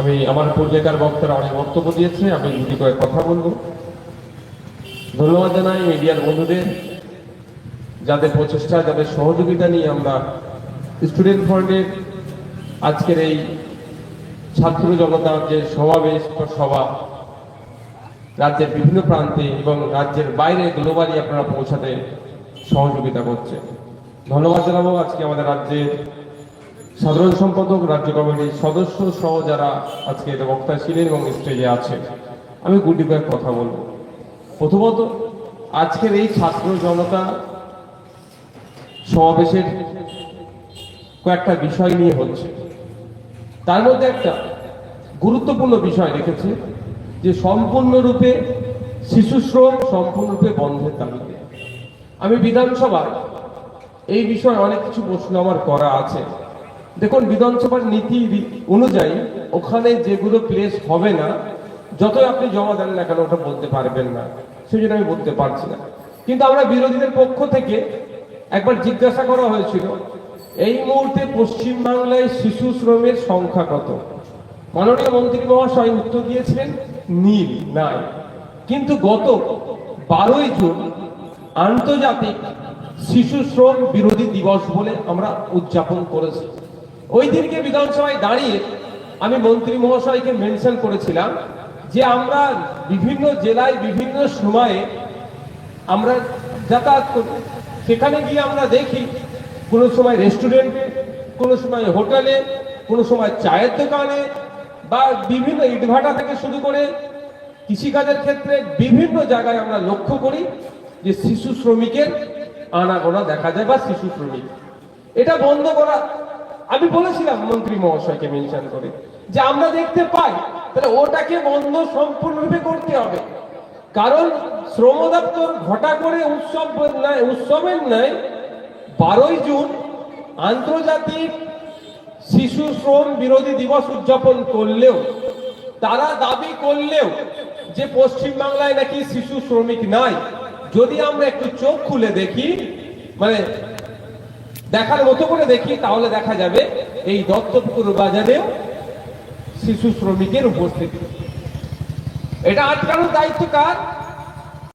আমি আমার পূর্বেকার বক্তারা অনেক বক্তব্য দিয়েছে, আমি দুটি কয়েক কথা বলবো। ধন্যবাদ জানাই মিডিয়ার বন্ধুদের, যাদের প্রচেষ্টা, যাদের সহযোগিতা নিয়ে আমরা স্টুডেন্ট ফ্রন্টের আজকের এই ছাত্র জনতার যে সমাবেশ সভা রাজ্যের বিভিন্ন প্রান্তে এবং রাজ্যের বাইরে গ্লোবালি আপনারা পৌঁছাতে সহযোগিতা করছে। ধন্যবাদ জানাবো আজকে আমাদের রাজ্যের সাধারণ সম্পাদক, রাজ্য কমিটির সদস্য সহ যারা আজকে বক্তা ছিলেন এবং স্টেজে আছে। আমি গুটি কয়েক কথা বলবো। প্রথমত, আজকের এই ছাত্র জনতা সমাবেশের কয়েকটা বিষয় নিয়ে হচ্ছে। তার মধ্যে একটা গুরুত্বপূর্ণ বিষয় রেখেছে যে সম্পূর্ণরূপে শিশু শ্রম সম্পূর্ণরূপে বন্ধের দাবিতে। আমি বিধানসভায় এই বিষয়ে অনেক কিছু প্রশ্ন আমার করা আছে। দেখুন, বিধানসভার নীতি অনুযায়ী ওখানে যেগুলো প্লেস হবে না, যতই আপনি জমা দেন না কেন ওটা বলতে পারবেন না, সেই জন্য আমি বলতে পারছি না। কিন্তু আমরা বিরোধীদের পক্ষ থেকে একবার জিজ্ঞাসা করা হয়েছিল, এই মুহূর্তে পশ্চিমবাংলায় শিশু শ্রমের সংখ্যা কত? মাননীয় মন্ত্রী মহাশয় উত্তর দিয়েছিলেন নীল, নাই। কিন্তু গত 12ই জুন আন্তর্জাতিক শিশু শ্রম বিরোধী দিবস বলে আমরা উদযাপন করেছি। ওই দিনকে বিধানসভায় দাঁড়িয়ে আমি মন্ত্রী মহাশয়কে মেনশন করেছিলাম যে আমরা বিভিন্ন জেলায় বিভিন্ন সময়ে আমরা যাতায়াত করি, সেখানে গিয়ে আমরা দেখি কোনো সময় রেস্টুরেন্টে, কোনো সময় হোটেলে, কোনো সময় চায়ের দোকানে বা বিভিন্ন ইটভাটা থেকে শুরু করে কৃষিকাজের ক্ষেত্রে বিভিন্ন জায়গায় আমরা লক্ষ্য করি যে শিশু শ্রমিকের আনাগোনা দেখা যায় বা শিশু শ্রমিক। এটা বন্ধ করা আমি বলেছিলাম মন্ত্রী মহাশয়কে মেনশন করে যে আমরা দেখতে পাই, তাহলে ওটাকে বন্ধ সম্পূর্ণরূপে করতে হবে। কারণ শ্রম দপ্তর ঘটা করে উৎসবের ন্যায় 12ই জুন আন্তর্জাতিক শিশু শ্রম বিরোধী দিবস উদযাপন করলেও, তারা দাবি করলেও যে পশ্চিমবাংলায় নাকি শিশু শ্রমিক নাই, যদি আমরা একটু চোখ খুলে দেখি, মানে দেখার মতো করে দেখি, তাহলে দেখা যাবে এই দত্তপুকুর বাজারেও শিশু শ্রমিকের উপস্থিতি। এটা আটকানোর দায়িত্ব কার?